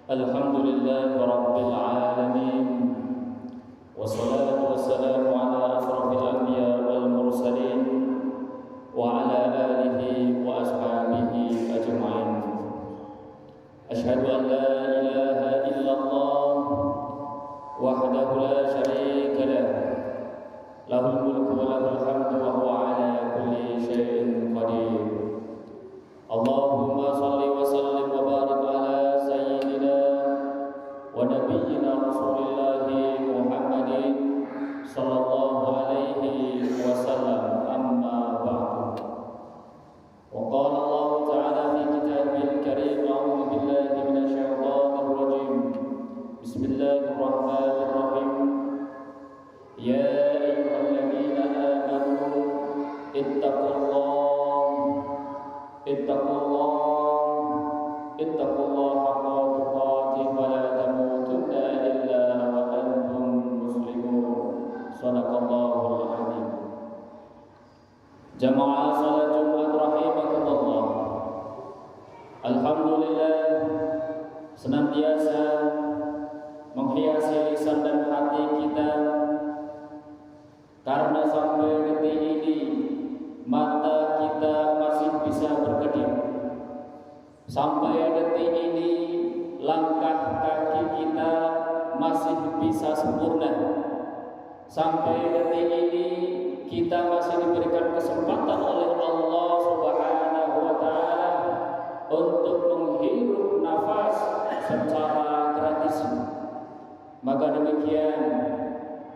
Alhamdulillah Rabbil Alamin. Wassalatu wassalamu ala asrafil anbiya wal mursalin wa ala alihi wa ashabihi ajma'in. Ashhadu an la ilaha illallah wahdahu la syarika lah, lahul mulku wa lahul hamdu wa huwa ala kulli syai'in qadir. Allahumma salli wa sallim wa barik ala sayyidina wa nabiyyina Rasulillahi Muhammadin sallallahu alaihi wasallam, amma ba'du. Wa qala Allah ta'ala fi kitabil karim, a'udzu billahi minasy syaithanir rajim. Bismillahirrahmanirrahim. Ya ayyuhalladzina amanu ittaqullaha haqqa tuqatih wa la tamutunna illa wa antum muslimun. Shadaqallahul azim. Jamaah salat Jumat rahimakumullah. Alhamdulillah senantiasa menghiasi lisan dan hati kita, karena sampai detik ini mata kita masih bisa berkedip. Sampai detik ini langkah kaki kita masih bisa sempurna. Sampai detik ini kita masih diberikan kesempatan oleh Allah Subhanahu wa taala untuk menghirup nafas secara gratis. Maka demikian,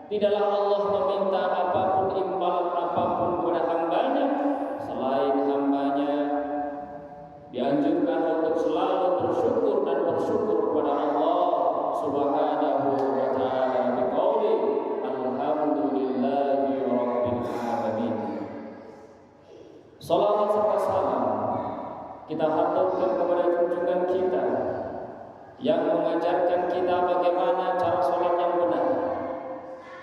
tidaklah Allah meminta apapun, imbalan apapun kepada hambanya selain hambanya dianjurkan untuk selalu bersyukur dan bersyukur kepada Allah Subhanahu wa taala biqauli alhamdulillahi rabbil alamin. Salawat serta salam kita haturkan kepada junjungan kita yang mengajarkan kita bagaimana cara salat yang benar,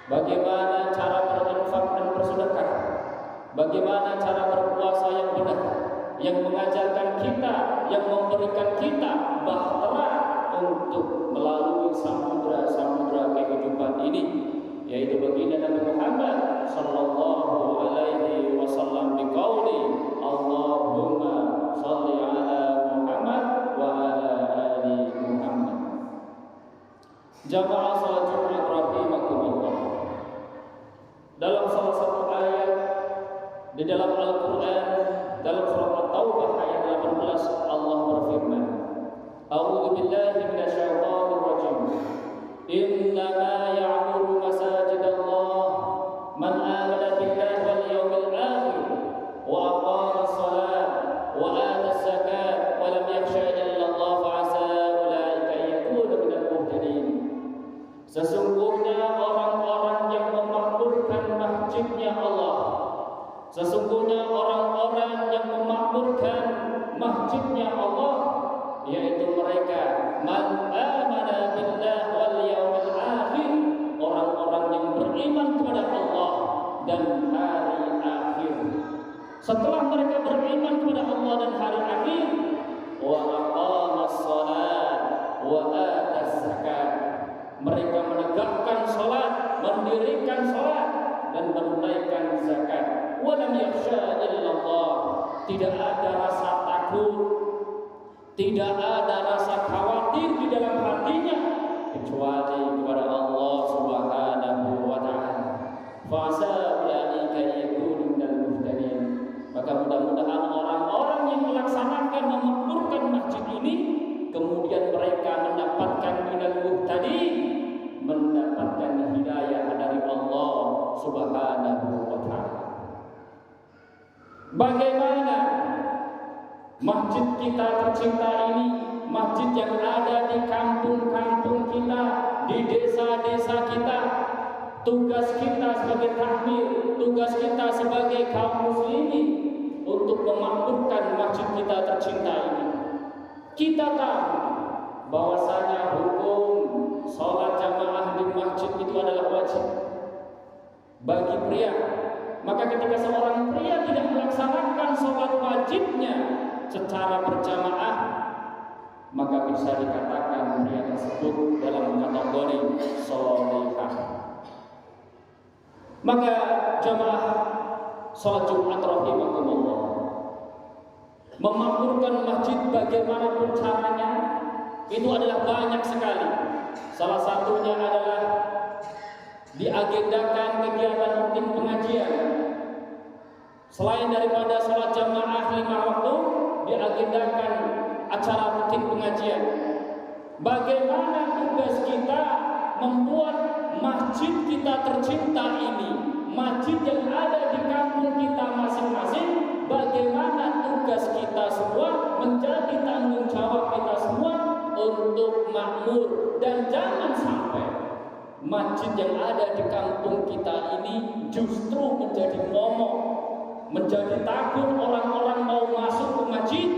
bagaimana cara berinfak dan bersedekah, bagaimana cara berpuasa yang benar, yang mengajarkan kita, yang memberikan kita bahtera untuk melalui samudra kehidupan ini, yaitu baginda Nabi Muhammad sallallahu alaihi wasallam biqauli Allahumma shalli ala Muhammad wa ala ali Muhammad. Jamaah salat Jumat rahimakumullah. Dalam salah satu ayat di dalam Al-Quran, dalam surat At-Taubah ayat 18, Allah berfirman, a'udzu billahi minasy syaithanir rajim. Innama ya'muru masajidallah man amana billahi wal yawmil akhir wa aqama as-salat wa ata az-zakat wa lam yakhsha illa Allah fa 'asa ulaika yakunu minal muhtadin. Sesungguhnya orang-orang yang memakmurkan masjidnya Allah, sesungguhnya orang-orang yang memakmurkan masjidnya Allah, yaitu mereka man amana billah wal yawmil akhir, orang-orang yang beriman kepada Allah dan hari akhir. Setelah mereka beriman kepada Allah dan hari akhir, wa aqamas shalat wa atas zakat, mereka menegakkan salat, mendirikan salat dan menunaikan zakat. Walam yakhsha illallah, tidak ada rasa takut, tidak ada rasa khawatir di dalam hatinya kecuali kepada Allah Subhanahu Fa'asa ulaika yakunu minal muhtadin. Maka mudah-mudahan orang-orang yang melaksanakan memakmurkan masjid ini kemudian mereka mendapatkan minal muhtadin, mendapatkan hidayah dari Allah Subhanahu wa taala. Bagaimana masjid kita tercinta ini, masjid yang ada di kampung-kampung kita, di desa-desa kita, tugas kita sebagai takmir, tugas kita sebagai kaum muslimin untuk memakmurkan masjid kita tercinta ini. Kita tahu bahwasanya hukum sholat jamaah di masjid itu adalah wajib bagi pria. Maka ketika seorang pria tidak melaksanakan sholat wajibnya secara berjamaah, maka bisa dikatakan pria tersebut dalam kategori sholihah. Maka jamaah sholat Jumat rahimakumullah, memakmurkan masjid bagaimanapun caranya itu adalah banyak sekali. Salah satunya adalah diagendakan kegiatan rutin pengajian. Selain daripada sholat jamaah 5 waktu, diagendakan acara rutin pengajian. Bagaimana tugas kita membuat masjid kita tercinta ini, masjid yang ada di kampung kita masing-masing, bagaimana tugas kita semua, menjadi tanggung jawab kita semua untuk makmur. Dan jangan sampai masjid yang ada di kampung kita ini justru menjadi momok, menjadi takut orang-orang mau masuk ke masjid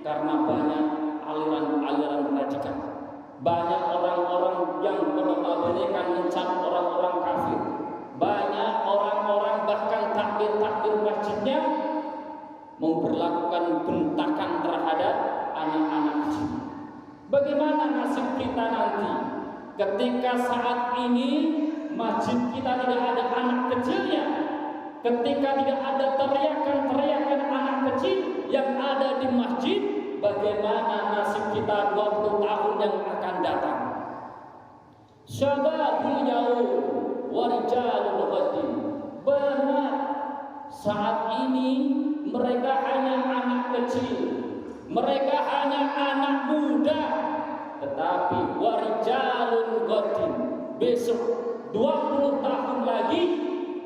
karena banyak aliran-aliran radikal. Banyak orang-orang yang menotabene-kan mencap orang-orang kafir. Banyak orang-orang bahkan takbir-takbir masjidnya memberlakukan bentakan terhadap anak-anak kecil. Bagaimana nasib kita nanti ketika saat ini masjid kita tidak ada anak kecilnya, ketika tidak ada teriakan-teriakan anak kecil yang ada di masjid? Bagaimana nasib kita 20 tahun yang akan datang? Syababul yaum wa rijalul ghadin. Benar, saat ini mereka hanya anak kecil, mereka hanya anak muda, tetapi warijalul ghadin, besok 20 tahun lagi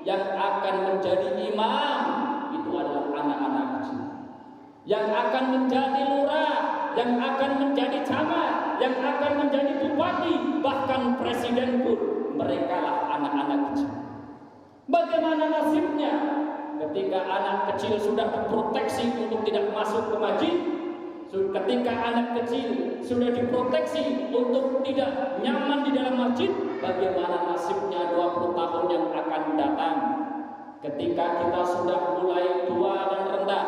yang akan menjadi imam itu adalah anak-anak kecil. Yang akan menjadi lurah, yang akan menjadi camat, yang akan menjadi bupati, bahkan presiden pun mereka lah anak-anak kecil. Bagaimana nasibnya ketika anak kecil sudah diproteksi untuk tidak masuk ke masjid? Ketika anak kecil sudah diproteksi untuk tidak nyaman di dalam masjid, bagaimana nasibnya 20 tahun yang akan datang? Ketika kita sudah mulai tua dan rendah,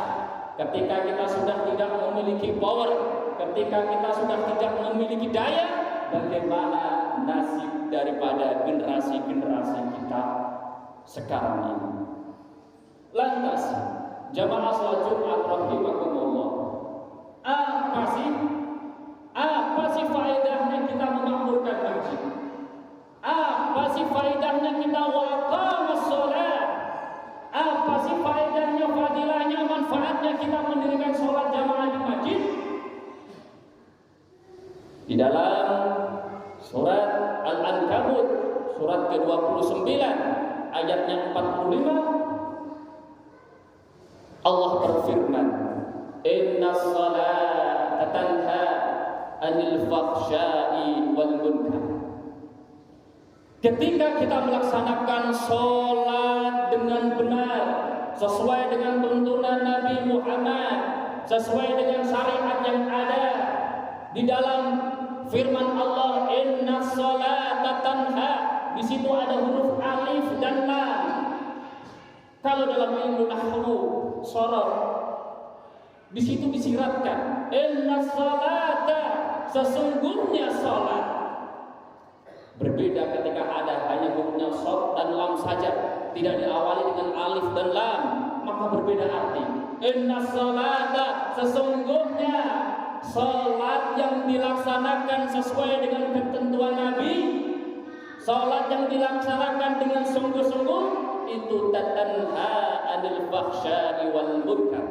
ketika kita sudah tidak memiliki power, ketika kita sudah tidak memiliki daya, bagaimana nasib daripada generasi-generasi kita sekarang ini? Lantas, jamaah salat Jumat rahimakumullah, apa sih faedahnya kita memakmurkan masjid? Apa sih faedahnya kita waqamus shalah? Apa sih faedahnya, fadilahnya, manfaatnya kita mendirikan sholat jamaah di masjid? Di dalam surat Al-Ankabut, surat ke-29, ayatnya 45, Allah berfirman, Inna sholata tanha anil fakhsya'i wal munkar. Ketika kita melaksanakan sholat dengan benar, sesuai dengan tuntunan Nabi Muhammad, sesuai dengan syariat yang ada di dalam firman Allah, Inna sholata tanha, di situ ada huruf alif dan lam. Kalau dalam ilmu nahwu shoror, di situ disiratkan Inna sholata, sesungguhnya sholat. Berbeda ketika ada hanya hurufnya shad dan lam saja, tidak diawali dengan alif dan lam, maka berbeda arti. Inna sholata, sesungguhnya sholat yang dilaksanakan sesuai dengan ketentuan Nabi, Salat yang dilaksanakan dengan sungguh-sungguh itu tatanha 'anil fahsya'i wal munkar.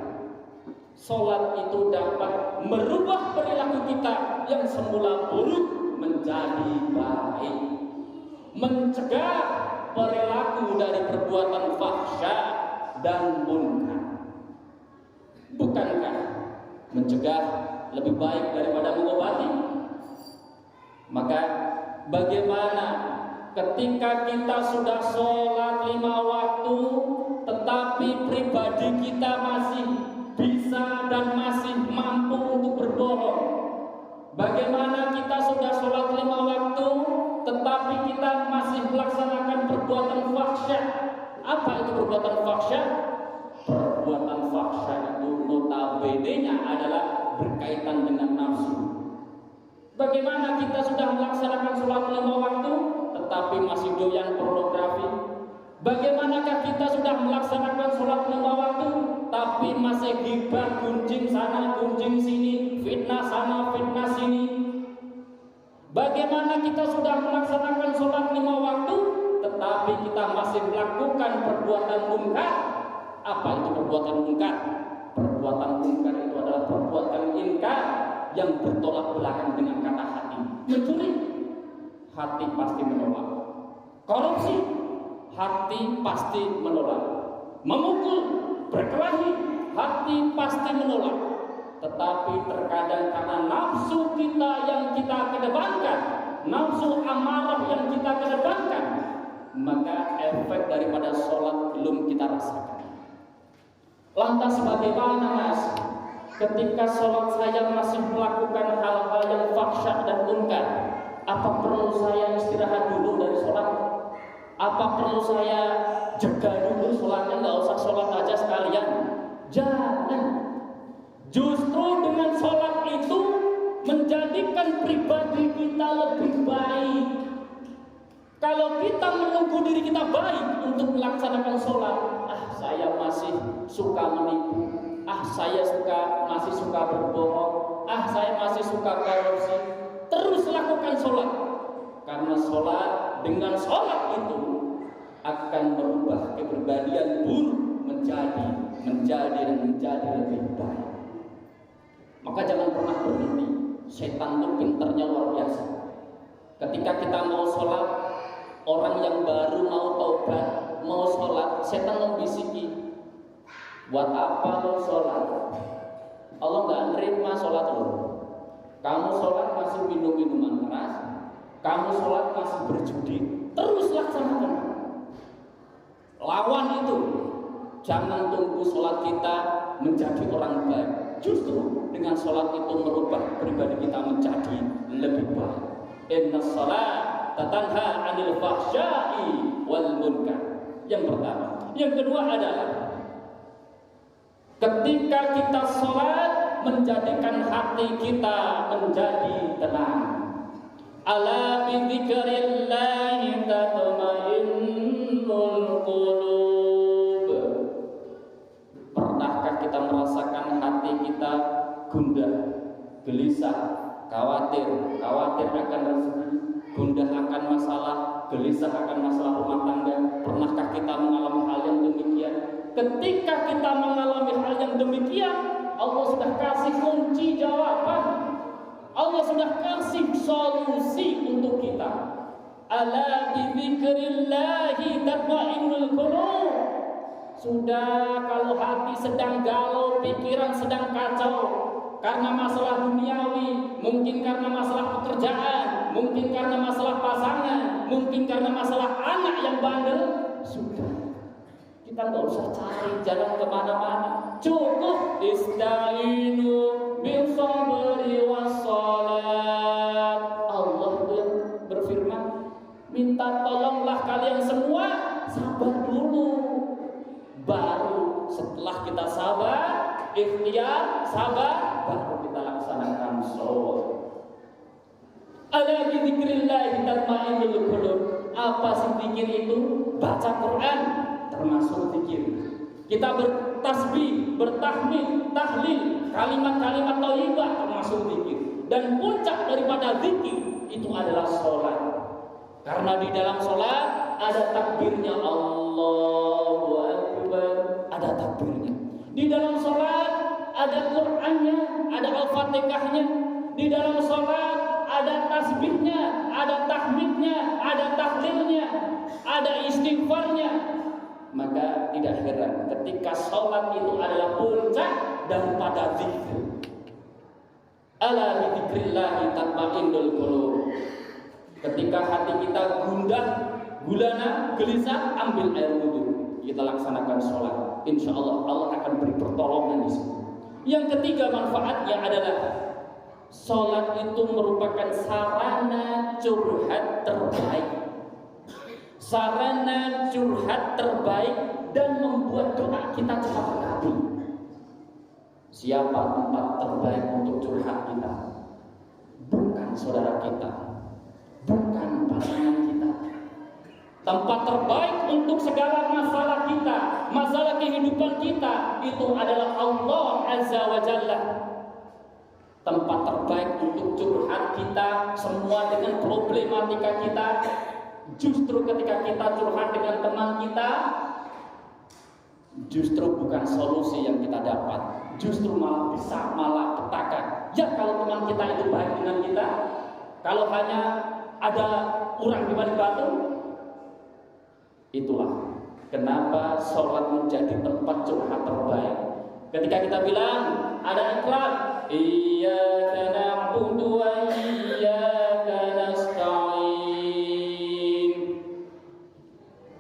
Salat itu dapat merubah perilaku kita yang semula buruk menjadi baik, mencegah perilaku dari perbuatan fahsya dan munkar. Bukankah mencegah lebih baik daripada mengobati? Maka bagaimana ketika kita sudah sholat 5 waktu tetapi pribadi kita masih bisa dan masih mampu untuk berbohong? Bagaimana kita sudah sholat 5 waktu tetapi kita masih melaksanakan perbuatan fahsya? Apa itu perbuatan fahsya? Perbuatan fahsya itu notabene-nya adalah berkaitan dengan nafsu. Bagaimana kita sudah melaksanakan sholat 5 waktu tetapi masih doyan pornografi? Bagaimanakah kita sudah melaksanakan sholat 5 waktu tapi masih gibah, gunjing sana, gunjing sini, fitnah sana, fitnah sini? Bagaimana kita sudah melaksanakan sholat 5 waktu tetapi kita masih melakukan perbuatan munkar? Apa itu perbuatan munkar? Perbuatan munkar itu adalah perbuatan ingkar yang bertolak belakang dengan kata hati. Mencuri, hati pasti menolak. Korupsi, hati pasti menolak. Memukul, berkelahi, hati pasti menolak. Tetapi terkadang karena nafsu kita yang kita kedepankan, nafsu amarah yang kita kedepankan, maka efek daripada sholat belum kita rasakan. Lantas bagaimana, Mas? Ketika sholat saya masih melakukan hal-hal yang fahsya dan munkar, apa perlu saya istirahat dulu dari sholat? Apa perlu saya jeda dulu sholatnya, nggak usah sholat aja sekalian? Jangan. Justru dengan sholat itu menjadikan pribadi kita lebih baik. Kalau kita menunggu diri kita baik untuk melaksanakan sholat, saya masih suka menipu, saya masih suka berbohong, saya masih suka korupsi, terus lakukan sholat. Karena sholat, dengan sholat itu akan merubah kepribadian buruk menjadi lebih baik. Maka jangan pernah berhenti. Setan itu pinternya luar biasa. Ketika kita mau sholat, orang yang baru mau taubat, mau sholat, setan membisiki, buat apa lo sholat? Allah nggak nerima sholat lo. Kamu sholat masih minum minuman keras, kamu sholat masih berjudi, terus laksanakan. Lawan itu. Jangan tunggu sholat kita menjadi orang baik. Justru dengan sholat itu merubah pribadi kita menjadi lebih baik. Inna sholat tatanha 'anil fahsya'i wal munkar. Yang pertama. Yang kedua adalah ketika kita sholat menjadikan hati kita menjadi tenang. Ala bi dzikrillahi tatma'innul qulub. Pernahkah kita merasakan hati kita gundah, gelisah, khawatir akan rezeki, gundah akan masalah, gelisah akan masalah rumah tangga? Pernahkah kita mengalami hal yang demikian? Ketika kita mengalami hal yang demikian, Allah sudah kasih kunci jawaban. Allah sudah kasih solusi untuk kita. Ala bi dzikrillahi tatma'innul qulub. Sudah, kalau hati sedang galau, pikiran sedang kacau karena masalah duniawi, mungkin karena masalah pekerjaan, mungkin karena masalah pasangan, mungkin karena masalah anak yang bandel, sudah, kita nggak usah cari jalan kemana-mana. Cukup istainu bil sabri was salat. Allah itu yang berfirman, minta tolonglah kalian semua sabar dulu. Baru setelah kita sabar, ikhtiar, sabar, baru kita laksanakan sholat. Ala bi dzikrillahi tatma'innul qulub. Apa sih zikir itu? Baca Quran termasuk zikir. Kita bertasbih, bertahmid, tahlil, kalimat-kalimat thayyibah termasuk zikir. Dan puncak daripada zikir itu adalah sholat. Karena di dalam sholat ada takbirnya, Allahu Akbar, ada takbirnya. Di dalam sholat ada Qur'annya, ada Al-Fatihahnya. Di dalam sholat ada tasbihnya, ada tahmidnya, ada tahlilnya, ada istighfarnya. Maka tidak heran ketika sholat itu adalah puncak daripada zikir. Ala bidzikrillahi tatma'innul qulub. Ketika hati kita gundah, gulana, gelisah, ambil air wudhu, kita laksanakan sholat. Insya Allah Allah akan beri pertolongan di sini. Yang ketiga manfaatnya adalah sholat itu merupakan sarana curhat terbaik. Sarana curhat terbaik dan membuat doa kita cepat terkabul. Siapa tempat terbaik untuk curhat kita? Bukan saudara kita, bukan pasangan kita. Tempat terbaik untuk segala masalah kita, masalah kehidupan kita, itu adalah Allah Azza wa Jalla. Tempat terbaik untuk curhat kita semua dengan problematika kita, justru ketika kita curhat dengan teman kita, justru bukan solusi yang kita dapat, justru malah bisa petaka. Ya kalau teman kita itu baik dengan kita, kalau hanya ada orang di balik batu, itulah kenapa sholat menjadi tempat curhat terbaik. Ketika kita bilang ada iklan, iyyaka na'budu wa iyyaka nasta'in.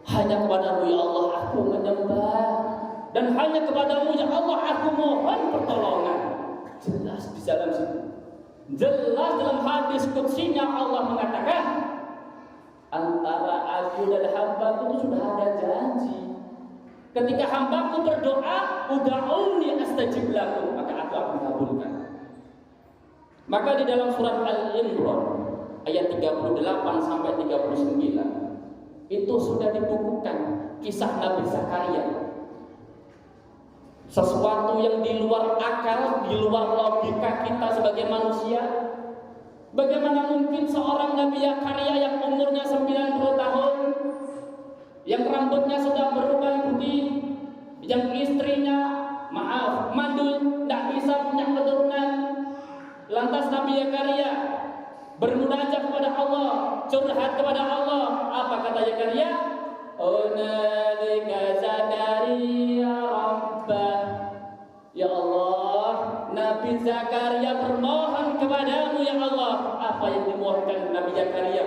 Hanya kepadamu ya Allah aku menyembah, dan hanya kepadamu ya Allah aku mohon pertolongan. Jelas di dalam situ, jelas dalam hadis qudsinya Allah mengatakan, antara aku dan hambaku itu sudah ada janji. Ketika hambaku berdoa, ud'uni astajib lakum, maka aku akan kabulkan. Maka di dalam surat Al-Imran ayat 38 sampai 39 itu sudah dibukukan kisah Nabi Zakaria. Sesuatu yang di luar akal, di luar logika kita sebagai manusia. Bagaimana mungkin seorang Nabi Zakaria yang umurnya 90 tahun, yang rambutnya sudah berubah putih, yang istrinya mandul, tidak bisa punya keturunan. Lantas Nabi Zakaria bermunajat kepada Allah, curhat kepada Allah. Apa kata Zakaria? Hunalika Zakaria Rabbah. Ya Allah, Nabi Zakaria bermohon kepadamu ya Allah. Apa yang dimohonkan Nabi Zakaria?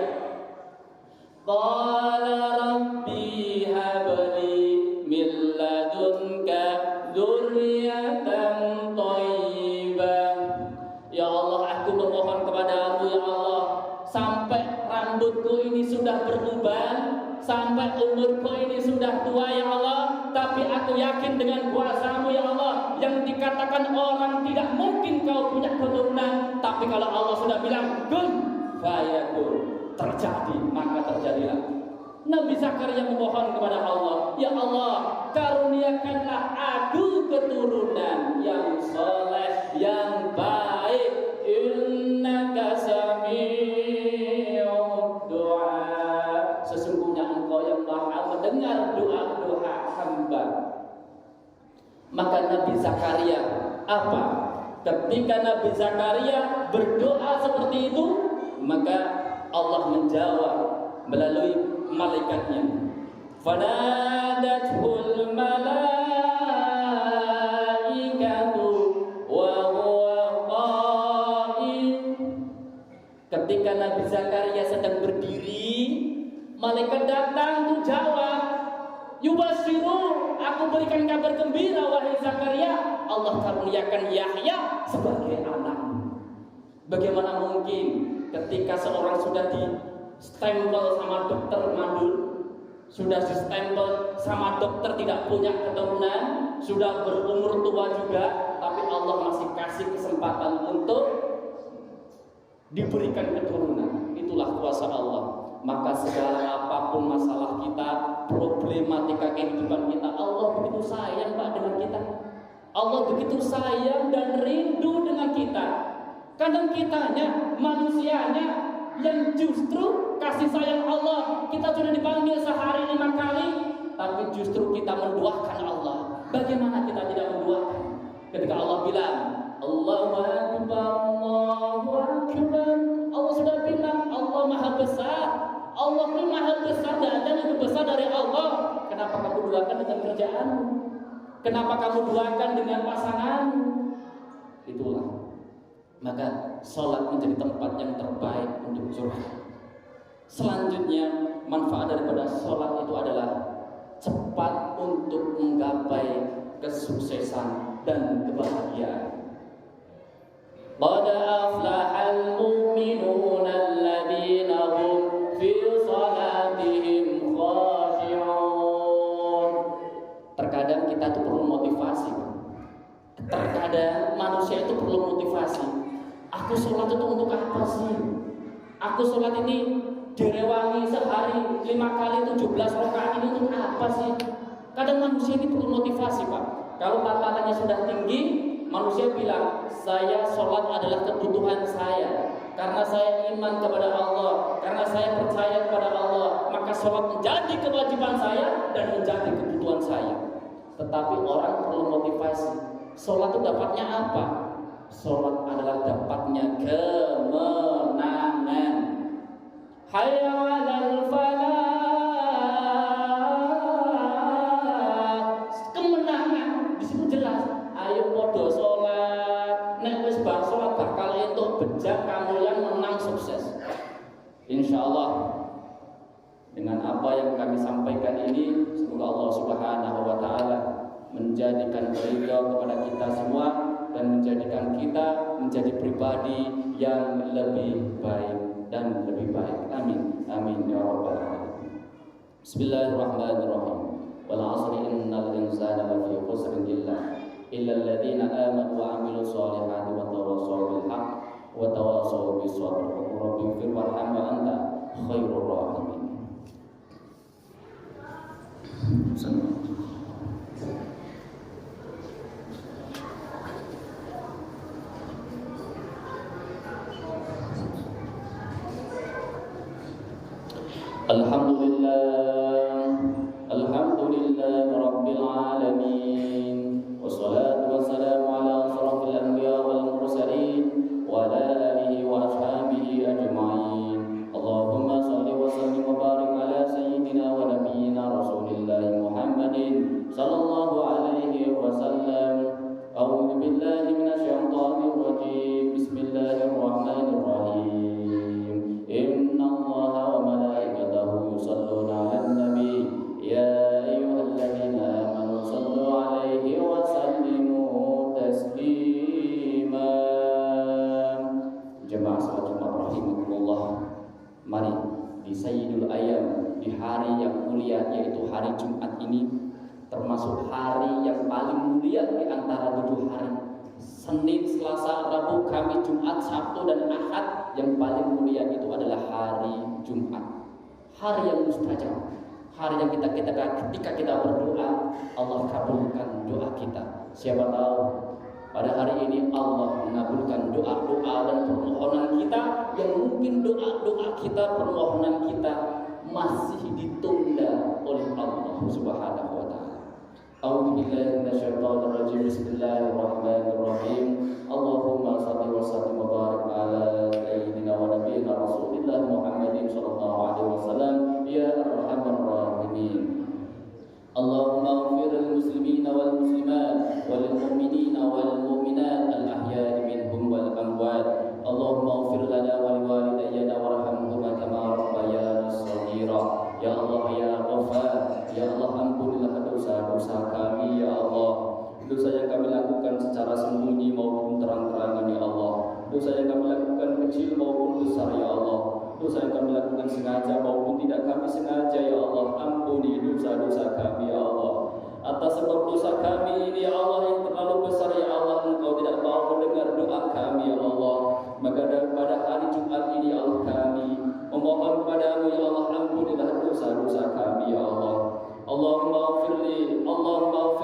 Qala Rabbi habli min ladunka dzurriyyatan thayyibah. Ya Allah, aku memohon kepadamu ya Allah, sampai rambutku ini sudah beruban, sampai umurku ini sudah tua ya Allah, tapi aku yakin dengan kuasa-Mu ya Allah, yang dikatakan orang tidak mungkin kau punya keturunan, tapi kalau Allah sudah bilang kun fayakun, terjadi maka terjadilah. Nabi Zakaria memohon kepada Allah, ya Allah, karuniakanlah aku keturunan yang soleh, yang baik. Innaka sami'ud du'a, sesungguhnya Engkau yang Maha mendengar doa-doa hamba. Maka Nabi Zakaria apa? Ketika Nabi Zakaria berdoa seperti itu, maka Allah menjawab melalui malaikatnya. Fanadathul malaikatu wa huwa qa'im. Ketika Nabi Zakaria sedang berdiri, malaikat datang untuk jawab. Yubashiru, aku berikan kabar gembira wahai Zakaria, Allah karuniakan Yahya sebagai anak. Bagaimana mungkin ketika seorang sudah di stempel sama dokter mandul, sudah di stempel sama dokter tidak punya keturunan, sudah berumur tua juga, tapi Allah masih kasih kesempatan untuk diberikan keturunan. Itulah kuasa Allah. Maka segala apapun masalah kita, problematika kehidupan kita, Allah begitu sayang Pak dengan kita. Allah begitu sayang dan rindu dengan kita. Kadang kitanya, manusianya yang justru kasih sayang Allah. Kita sudah dipanggil sehari 5 kali, tapi justru kita menduakan Allah. Bagaimana kita tidak menduakan? Ketika Allah bilang, Allahu Akbar, Allahu Akbar. Allah sudah bilang, Allah Maha Besar. Allah itu Maha Besar, tidak ada yang lebih besar dari Allah. Kenapa kamu duakan dengan kerjaanmu? Kenapa kamu duakan dengan pasanganmu? Itulah. Maka sholat menjadi tempat yang terbaik untuk curhat. Selanjutnya, manfaat daripada sholat itu adalah cepat untuk menggapai kesuksesan dan kebahagiaan. Qad aflahal mu'minuna alladzina hum fi salatihim khashi'un. Terkadang kita itu perlu motivasi. Terkadang manusia itu perlu motivasi. Aku sholat itu untuk apa sih? Aku sholat ini direwangi sehari 5 kali 17 rakaat ini untuk apa sih? Kadang manusia ini perlu motivasi, Pak. Kalau tatanannya sudah tinggi, manusia bilang, saya sholat adalah kebutuhan saya. Karena saya iman kepada Allah, karena saya percaya kepada Allah, maka sholat menjadi kewajiban saya dan menjadi kebutuhan saya. Tetapi orang perlu motivasi. Sholat itu dapatnya apa? Sholat adalah dapatnya kemenangan. Hayya 'alal falah. Kemenangan di situ jelas. Ayo podo sholat. Nek wis bar sholat bakal entuk bejak kamu yang menang sukses. Insyaallah. Dengan apa yang kami sampaikan ini, semoga Allah Subhanahu wa taala menjadikan ridha kepada kita semua dan menjadikan kita menjadi pribadi yang lebih baik dan lebih baik. Amin. Amin ya rabbal alamin. Bismillahirrahmanirrahim. Wal 'asri innal insana lafi khusrin illa alladziina aamanu wa 'amilus shalihati wa tawassaw bil haqq wa tawassaw bis sabr. Rabbighfir warham wa anta khairur rahimin. Alhamdulillah Rabbil Alamin. Wassalatu wassalamu ala asrafil anbiya wal mursalin wa ala alihi wa ashabihi ajma'in. Allahumma salli wa sallim wa barik ala sayyidina wa nabiyyina Rasulillah Muhammadin sallallahu alaihi wasallam. A'udzu billahi minasyaitonir rajim. Bismillahirrahmanirrahim. Inna Allaha wa malaikatahu yusalluna 'alan nabi. Ya ayyuhalladzina amanu sallu 'alaihi wa sallimu taslima. Jemaah salat Jumat rahimakumullah. Mari di Sayyidul Ayyam, di hari yang mulia yaitu hari Jumat ini, termasuk hari yang paling mulia di antara 7 hari. Senin, Selasa, Rabu, Kamis, Jumat, Sabtu dan Ahad, yang paling mulia itu adalah hari Jumat. Hari yang mustajab. Hari yang ketika kita berdoa, Allah kabulkan doa kita. Siapa tahu pada hari ini Allah mengabulkan doa-doa dan permohonan kita yang mungkin doa-doa kita, permohonan kita masih ditunda oleh Allah Subhanahu wa taala. A'udzu billahi minasyaitonir rajim. Bismillahirrahmanirrahim. Allahumma shalli wa sallim wa barik ala sayyidina wa nabiyyina Rasulillah Muhammadin sallallahu alaihi wasallam. Ya arhamar rahimin. Allahumma ighfir lil muslimina wal muslimat wal mu'minina wal mu'minat al ahya'i minhum wal amwat. Allahumma ighfir lana wa liwalidayna warhamhuma kama rabbayana shaghira. Ya Allah ya Ghaffar, ya Allah ampunilah dosa-dosa kami ya Allah. Dosa yang kami lakukan secara sembunyi maupun terang-terangan ya Allah. Dosa yang kami lakukan kecil maupun besar ya Allah. Dosa yang kami lakukan sengaja maupun tidak kami sengaja ya Allah. Ampuni dosa-dosa kami ya Allah. Atas sebab dosa kami ini ya Allah yang terlalu besar ya Allah, Engkau tidak mau mendengar doa kami ya Allah. Maka pada hari Jumat ini ya Allah, kami memohon kepadamu ya Allah, ampunilah dosa-dosa kami ya Allah. Allahumma ighfir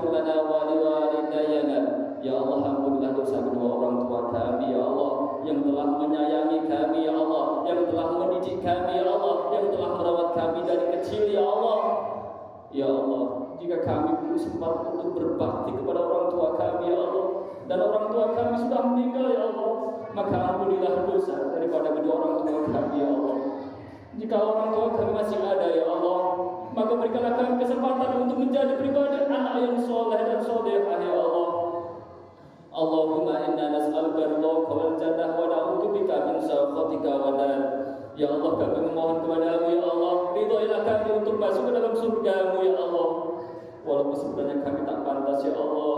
lana wa liwalidayna. Ya Allah, ampunilah dosa kedua orang tua kami ya Allah. yang telah menyayangi kami ya Allah, yang telah mendidik kami ya Allah, yang telah merawat kami dari kecil ya Allah. Ya Allah, jika kami belum sempat untuk berbakti kepada orang tua kami ya Allah, dan orang tua kami sudah meninggal ya Allah, maka ampunilah dosa daripada kedua orang tua kami ya Allah. Jika orang tua kami masih ada ya Allah, maka berikanlah kami kesempatan untuk menjadi pribadi anak yang soleh dan solehah ya Allah. Allahumma inna nas'aluka ridhaka wal jannah wa na'udzubika min sakhatika wa nar. Ya Allah, kami memohon kepadamu ya Allah, ridhoilah kami untuk masuk ke dalam surgamu ya Allah. Walaupun sebenarnya kami tak pantas ya Allah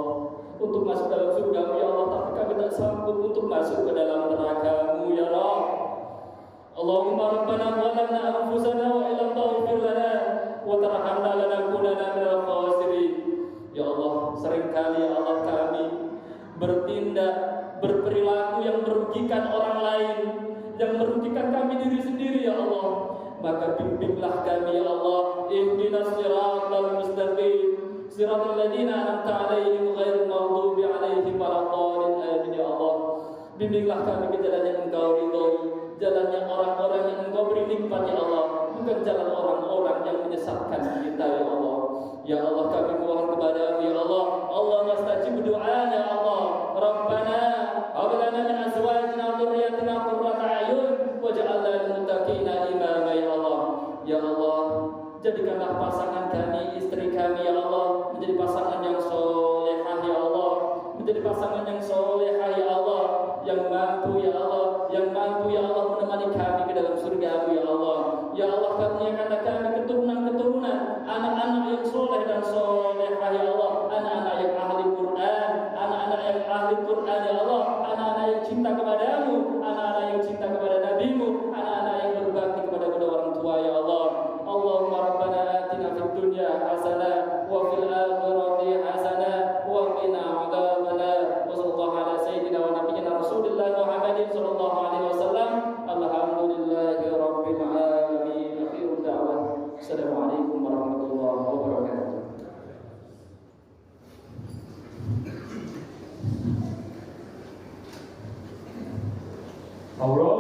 untuk masuk dalam surgamu ya Allah, tapi kami tak sanggup untuk masuk ke dalam nerakamu ya Rabb. Allahumma rabbana zalamna anfusana wa illam taghfir lana wa tarhamna lanakunanna minal khasirin. Ya Allah, seringkali ya Allah kami bertindak, berperilaku yang merugikan orang lain, yang merugikan kami diri sendiri ya Allah. Maka bimbinglah kami ya Allah, ihdinas siratal mustaqim, siratal ladzina an'amta 'alaihim ghairil maghdubi 'alaihim waladdallin. Amin ya Allah. Bimbinglah kami ke jalan yang Engkau ridhoi, jalan yang orang-orang yang Engkau beri nikmat ya Allah, bukan jalan orang-orang yang menyesatkan kita ya Allah. Ya Allah, kami mohon kepadamu ya Allah, Allahumma stajib du'ana ya Allah. Rabbana hab lana min azwajina wa dhurriyyatina qurrata a'yun waj'alna lil muttaqina imama ya Allah. Ya Allah, jadikanlah pasangan kami, istri kami ya Allah, menjadi pasangan yang solehah ya Allah, menjadi pasangan yang solehah ya Allah, yang mampu ya Allah, yang mampu ya Allah menemani kami ke dalam surga-Mu ya Allah. Ya Allah, karuniakanlah kami keturunan-keturunan, anak-anak yang soleh dan solehah ya Allah, anak-anak yang ahli Quran, anak-anak yang ahli Quran ya Allah, anak-anak yang cinta kepadamu, anak-anak yang cinta kepada Nabi-Mu, anak-anak yang berbakti kepada kedua orang tua ya Allah. Allahumma rabbana atina fid dunya hasanah wa fil akhirati hasanah wa qina adzabannar. Wa sallallahu ala sayyidina wa nabiyyina Rasulillah Muhammadin sallallahu alaihi wasallam. Alhamdulillahi rabbil alamin. Akhirul da'wah. Assalamualaikum warahmatullahi wabarakatuh. Allah